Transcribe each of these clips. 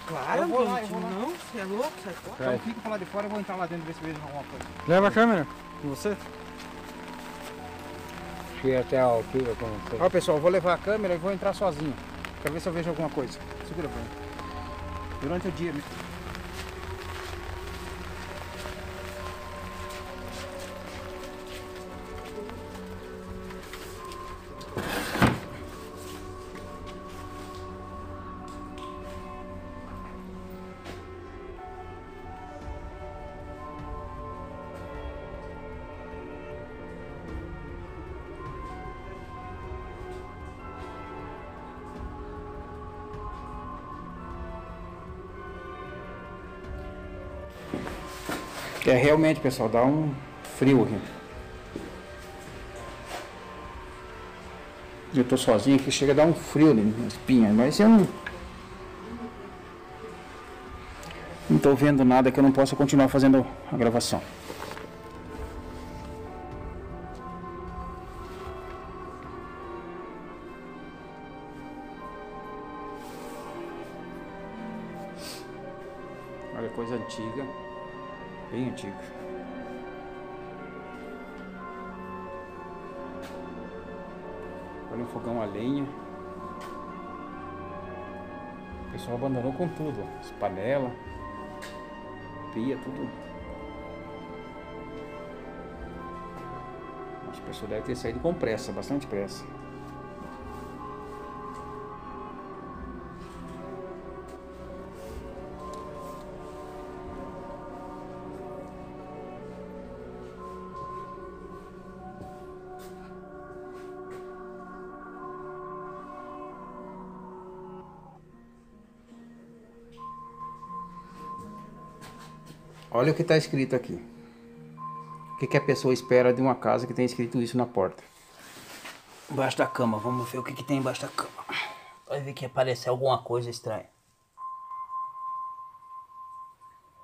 Claro, eu vou lá. Não, você é louco, sai fora. Então fica pra lá de fora, eu vou entrar lá dentro e ver se vejo alguma coisa. Leva a câmera com você. Chega até a altura com você. Ó, pessoal, eu vou levar a câmera e vou entrar sozinho. Quero ver se eu vejo alguma coisa. Segura pra mim. Durante o dia. É, realmente, pessoal, dá um frio aqui. Eu tô sozinho aqui, chega a dar um frio na espinha, mas eu não tô vendo nada que eu não possa continuar fazendo a gravação. Olha, coisa antiga. Bem antigo. Olha um fogão a lenha. O pessoal abandonou com tudo. As panelas, pia, tudo. Acho que o pessoal deve ter saído com pressa, bastante pressa. Olha o que está escrito aqui. O que a pessoa espera de uma casa que tem escrito isso na porta? Embaixo da cama. Vamos ver o que tem embaixo da cama. Vai ver que aparecer alguma coisa estranha.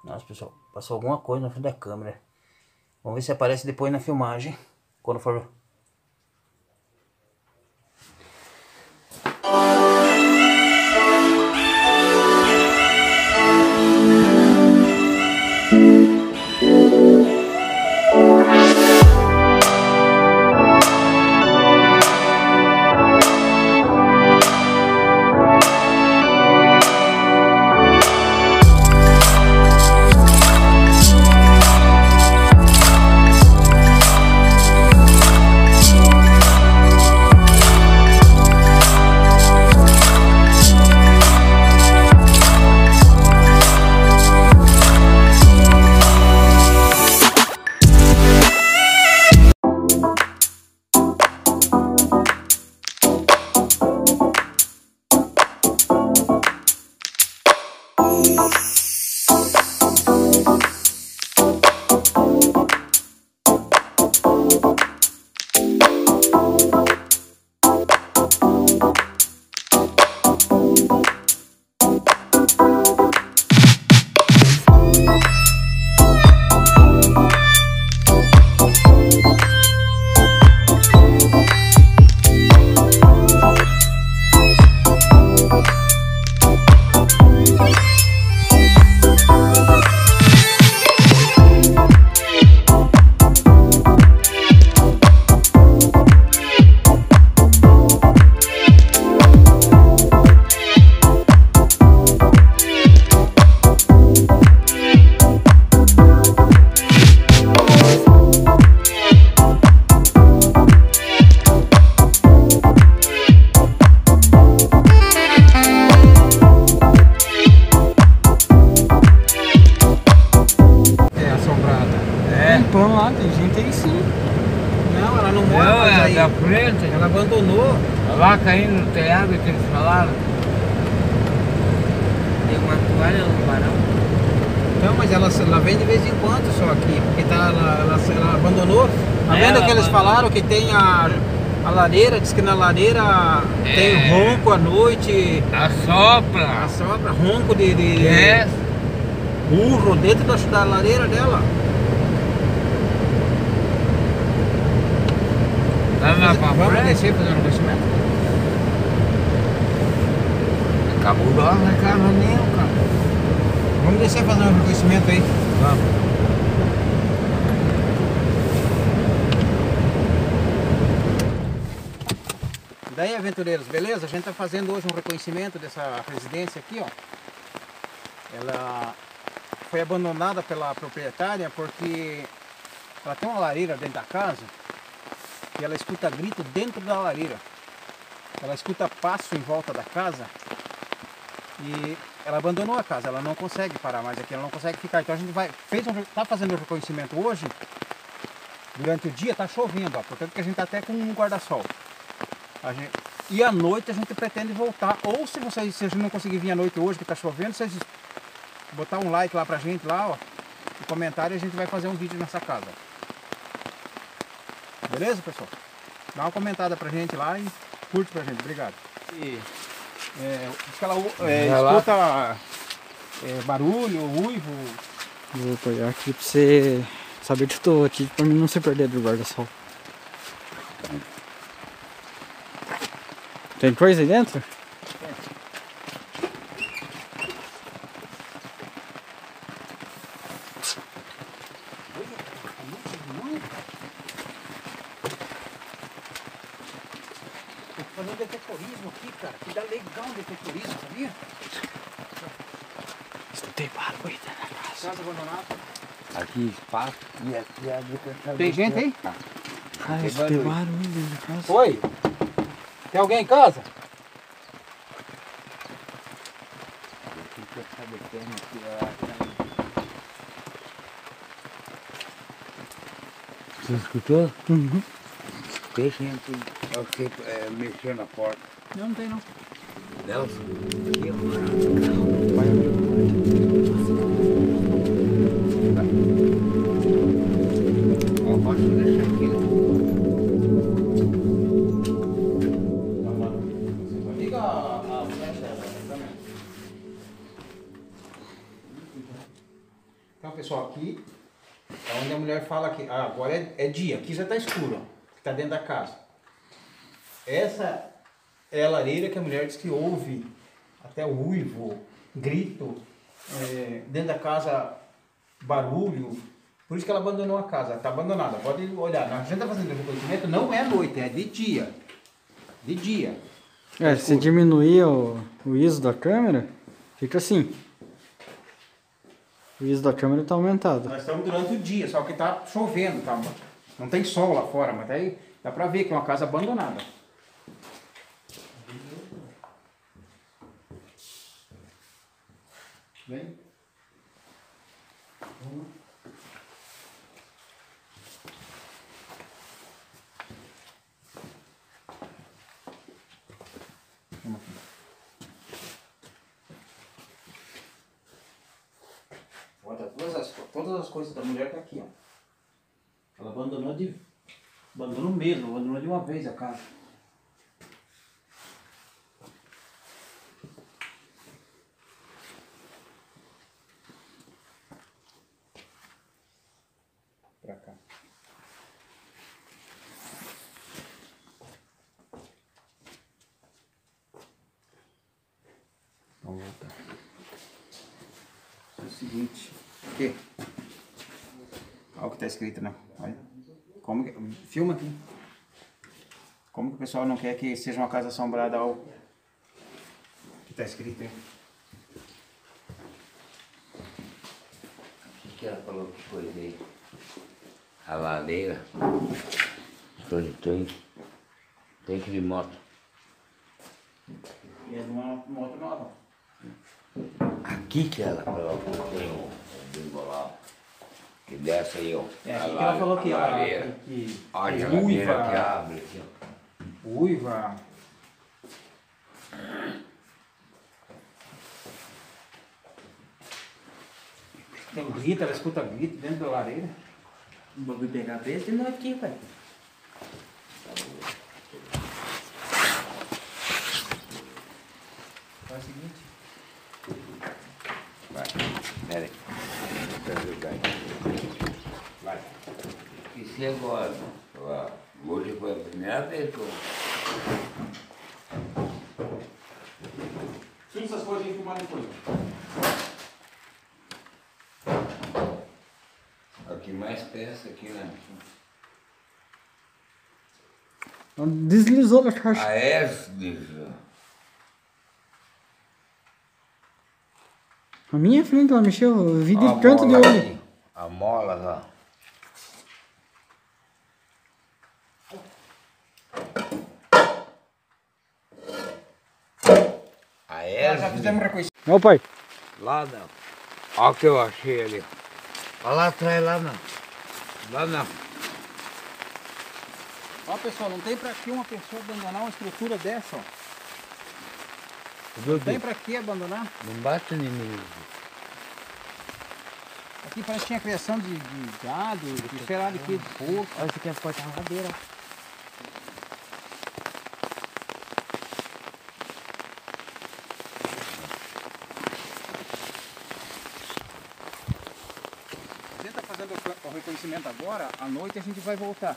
Nossa, pessoal. Passou alguma coisa na frente da câmera. Vamos ver se aparece depois na filmagem. Quando for... Ela abandonou. Lá caindo no telhado que eles falaram. Tem uma toalha no varão. Não, mas ela vem de vez em quando só aqui, porque tá, ela abandonou. Tá vendo que eles falaram que tem a lareira, diz que na lareira tem ronco à noite. Assopra. Assopra, ronco de É. burro dentro da lareira dela. Vamos descer fazer um investimento? Cabulosa a casa mesmo, cara. Vamos descer fazer um reconhecimento aí. Vamos. E daí, aventureiros, beleza? A gente tá fazendo hoje um reconhecimento dessa residência aqui, ó. Ela foi abandonada pela proprietária porque ela tem uma lareira dentro da casa e ela escuta grito dentro da lareira. Ela escuta passo em volta da casa e ela abandonou a casa, ela não consegue parar mais aqui, ela não consegue ficar. Então a gente tá fazendo o reconhecimento hoje, durante o dia tá chovendo, ó, portanto que a gente tá até com um guarda-sol. E à noite a gente pretende voltar, ou se a gente não conseguir vir à noite hoje que tá chovendo, vocês botar um like lá pra gente, lá, ó, no comentário, a gente vai fazer um vídeo nessa casa. Beleza, pessoal? Dá uma comentada pra gente lá e curte pra gente, obrigado. E, diz que ela escuta barulho, uivo. Vou apoiar aqui pra você saber que eu tô aqui, pra mim não se perder do guarda-sol. Tem coisa aí dentro? Fazer um detectorismo aqui, cara, que dá legal um detectorismo, sabia? Tem barulho na casa. Casa abandonada. Aqui espaço e aqui é a Tem gente aí? Ah, Tem tem barulho. barulho na casa. Oi? Tem alguém em casa? Você escutou? Uhum. Tem gente mexendo na porta. Não, não tem não. Nelson? Ó, posso deixar aqui. Liga a flecha também. Então, pessoal, aqui é onde a mulher fala que agora é dia, aqui já está escuro, ó, que está dentro da casa. Essa é a lareira que a mulher diz que ouve até o uivo, grito, dentro da casa barulho. Por isso que ela abandonou a casa, está abandonada. Pode olhar, a gente está fazendo o reconhecimento, não é à noite, é de dia. De dia. Se diminuir o ISO da câmera, fica assim. O ISO da câmera tá aumentado. Nós estamos durante o dia, só que está chovendo, tá? Não tem sol lá fora, mas aí dá para ver que é uma casa abandonada. Vem. Olha, todas as coisas da mulher tá aqui, ó. Ela abandonou mesmo, abandonou de uma vez a casa. Pra cá. Vamos voltar. É o seguinte, aqui. Olha o que está escrito, né? Olha. Filma aqui. Como que o pessoal não quer que seja uma casa assombrada ao que está escrito aí? O que ela falou que foi aí? A ladeira. Tem que de moto. E é de uma moto nova. Aqui que ela falou que tem um bimbolão. Que desce aí, ó. É, aqui que ela falou que ladeira. Olha a ladeira que abre aqui, ó. Uiva. Tem grito, ela escuta grito dentro da lareira. O bagulho pegar preço e não aqui, pai. Faz o seguinte. Vai, pera aí. Vai. E se agora? Hoje foi a primeira vez que eu... Tira essas coisas aí e filmar depois. que mais peça aqui, né? Deslizou da caixa. A Esdes. A minha frente ela mexeu, eu vi Ó, de a canto de mola olho. aqui. A mola, ó. A Esdes. Ó, pai. Lá não. Olha o que eu achei ali. Olha lá atrás, lá não. Lá não. Ó, pessoal, não tem pra que uma pessoa abandonar uma estrutura dessa, ó. Não Tem pra que abandonar? Não bate em mim. Aqui parece que tinha criação de gado, de ferrado aqui, de porco. Olha, isso aqui é a porta-madeira. A gente tá fazendo o reconhecimento agora, à noite a gente vai voltar.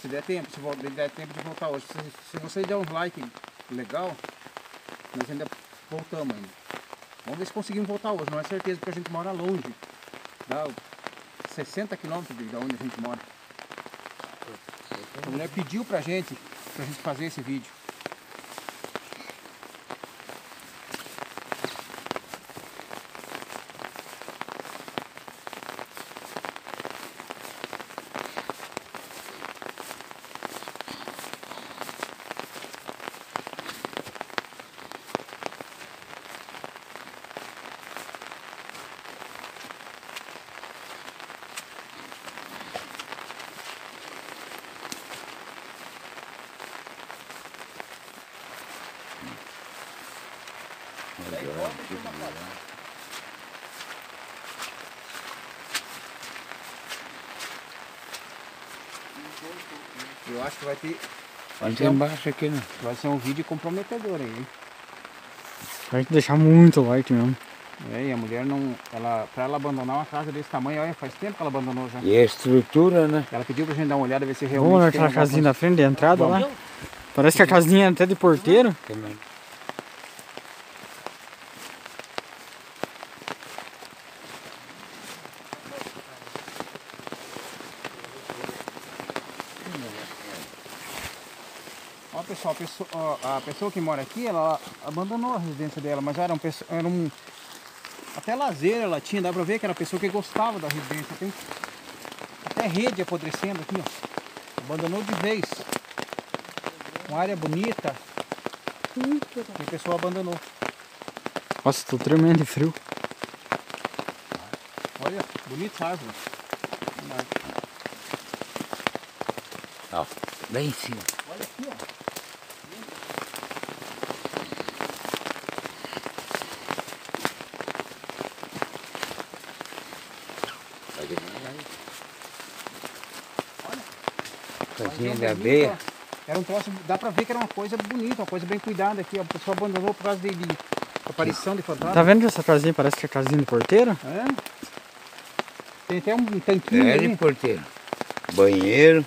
Se der tempo, se der tempo de voltar hoje. Se você der um like legal, nós ainda voltamos ainda. Vamos ver se conseguimos voltar hoje, não é certeza porque a gente mora longe. Dá 60 quilômetros de onde a gente mora. A mulher pediu pra gente fazer esse vídeo. Eu acho que Vai ter embaixo aqui, né? vai ser um vídeo comprometedor aí, hein? Vai deixar muito like mesmo. É, e a mulher não. Pra ela abandonar uma casa desse tamanho, olha, faz tempo que ela abandonou já. E a estrutura, né? Ela pediu pra gente dar uma olhada, ver se realmente. Vamos tem naquela alguma casinha coisa. da frente, da entrada lá. Parece que a casinha é até de porteiro. Também. Ó, pessoal, a pessoa que mora aqui, ela abandonou a residência dela, mas era até lazer ela tinha, dá pra ver que era uma pessoa que gostava da residência. Tem até rede apodrecendo aqui, ó. Abandonou de vez. Uma área bonita. E a pessoa abandonou. Nossa, tô tremendo de frio. Olha, bonita árvore. Ó, bem em cima. Olha aqui, ó. Casinha de abelha. Era um troço, dá pra ver que era uma coisa bonita, uma coisa bem cuidada aqui. A pessoa abandonou por causa de aparição de fantasma. Tá vendo que essa casinha parece que é casinha de porteiro? É. Tem até um tanquinho É ali. de porteiro. Banheiro.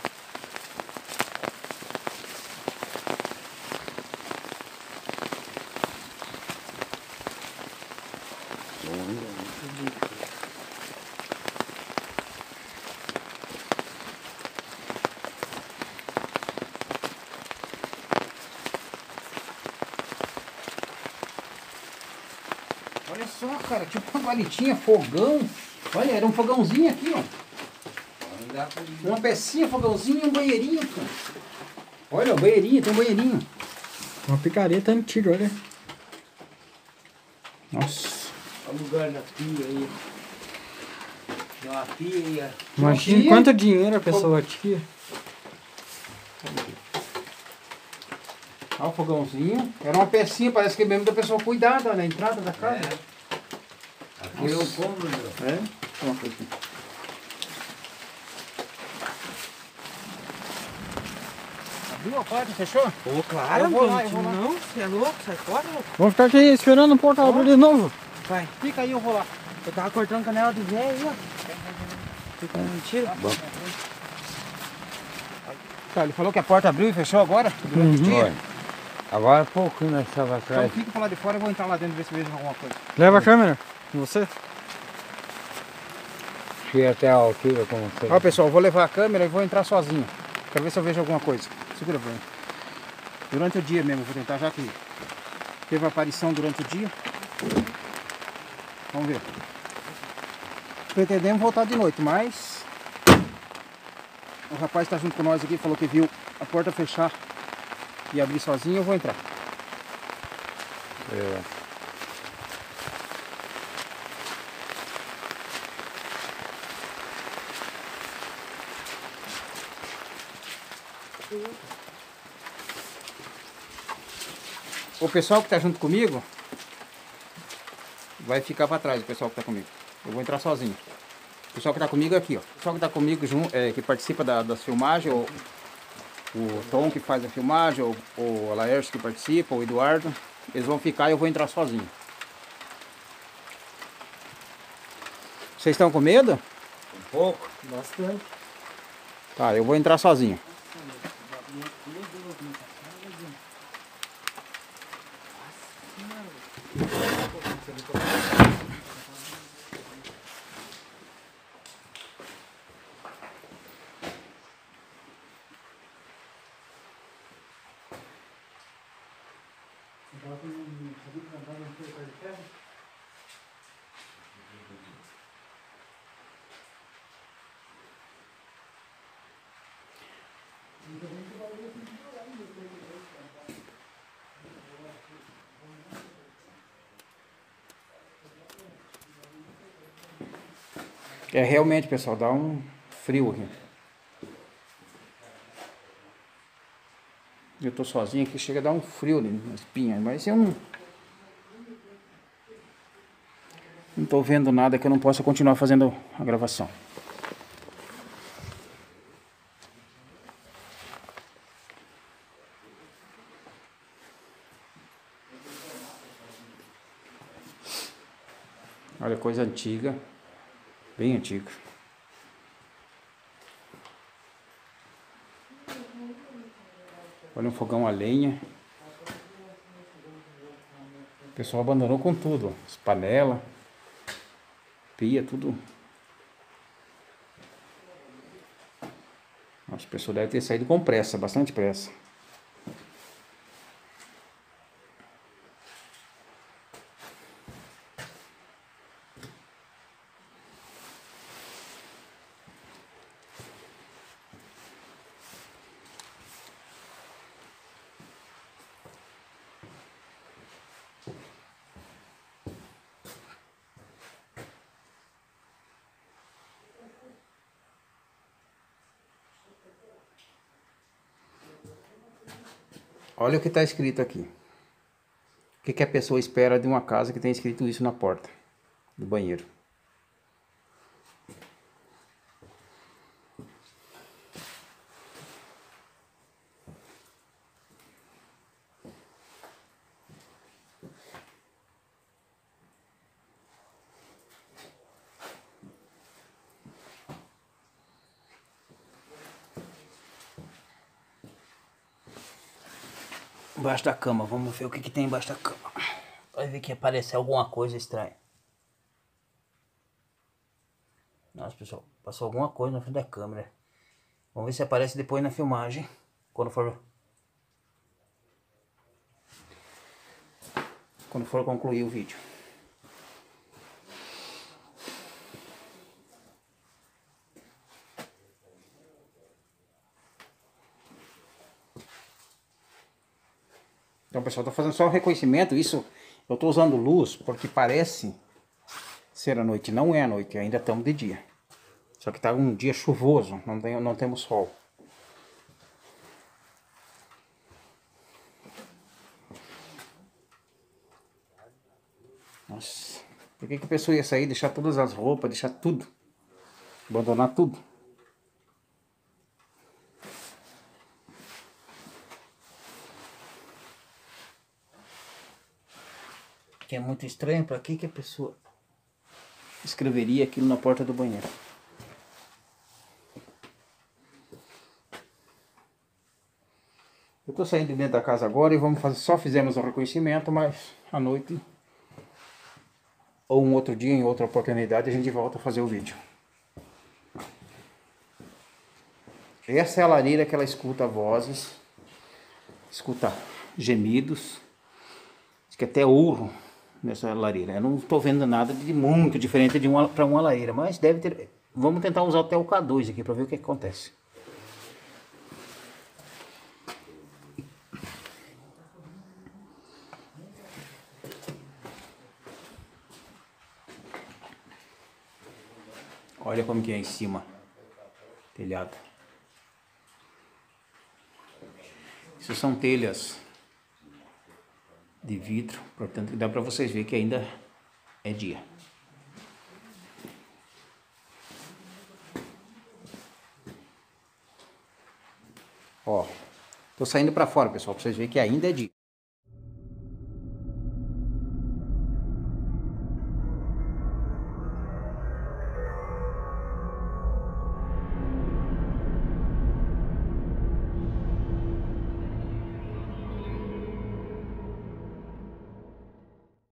Olha só, cara, tinha uma guaritinha, fogão. Olha, era um fogãozinho aqui, ó. Uma pecinha, fogãozinho e um banheirinho, cara. Olha, o banheirinho, tem um banheirinho. Uma picareta antiga, olha. Nossa. Olha o lugar da pia aí. Tem uma pia aí, ó. Imagina Aqui. quanto dinheiro a pessoa tinha. Olha o fogãozinho. Era uma pecinha, parece que é mesmo da pessoa cuidada na entrada da casa. Aqui é o cômodo. É? Uma coisa aqui. Abriu a porta, fechou? Pô, claro, Eu vou lá, não, eu vou lá. não, você é louco, sai fora, louco. Vamos ficar aqui esperando um pouco abrir de novo. Vai, Fica aí, eu vou lá. eu tava cortando canela de velho aí, ó. Fica mentira. Tá, ele falou que a porta abriu e fechou agora, durante o dia. Olha, agora há pouco nós estava Então atrás. fica pra lá de fora, eu vou entrar lá dentro e ver se vejo alguma coisa. Leva a câmera com você. subir até a altura como você. Ó, pessoal, eu vou levar a câmera e vou entrar sozinho. Quero ver se eu vejo alguma coisa. Segura pra mim. Durante o dia mesmo, eu vou tentar, já que teve aparição durante o dia. Vamos ver. Pretendemos voltar de noite, mas o rapaz que está junto com nós aqui falou que viu a porta fechar e abrir sozinho. Eu vou entrar. O pessoal que está junto comigo vai ficar para trás, o pessoal que está comigo. Eu vou entrar sozinho. O pessoal que está comigo é aqui, ó. O pessoal que está comigo, que participa das filmagens, o Tom que faz a filmagem, o Laércio que participa, o Eduardo, eles vão ficar e eu vou entrar sozinho. Vocês estão com medo? Um pouco. Bastante. Tá, eu vou entrar sozinho. É, realmente, pessoal, dá um frio aqui. Eu tô sozinho aqui, chega a dar um frio ali na espinha, mas eu não tô vendo nada que eu não possa continuar fazendo a gravação. Olha, coisa antiga, bem antiga. Olha, um fogão a lenha. O pessoal abandonou com tudo, ó. As panelas, pia, tudo. Nossa, o pessoal deve ter saído com pressa, bastante pressa. Olha o que está escrito aqui. O que a pessoa espera de uma casa que tem escrito isso na porta do banheiro? Embaixo da cama, vamos ver o que tem embaixo da cama. Vai ver que aparecer alguma coisa estranha. Nossa, pessoal, passou alguma coisa na frente da câmera. Vamos ver se aparece depois na filmagem, quando for concluir o vídeo. Então, pessoal, tô fazendo só o reconhecimento. Isso, eu tô usando luz porque parece ser a noite. Não é a noite, ainda estamos de dia. Só que tá um dia chuvoso, não temos sol. Nossa, por que a pessoa ia sair, deixar todas as roupas, deixar tudo, abandonar tudo? Que é muito estranho, para que a pessoa escreveria aquilo na porta do banheiro? Eu tô saindo de dentro da casa agora e vamos fazer, só fizemos o reconhecimento, mas à noite ou um outro dia, em outra oportunidade, a gente volta a fazer o vídeo. Essa é a lareira que ela escuta vozes, escuta gemidos, diz que até urro nessa lareira. Eu não estou vendo nada de muito diferente de uma para uma lareira, mas deve ter. Vamos tentar usar até o K2 aqui para ver o que acontece. Olha como que é em cima, telhado. Isso são telhas de vidro, portanto dá para vocês verem que ainda é dia. Ó, tô saindo para fora, pessoal, para vocês verem que ainda é dia.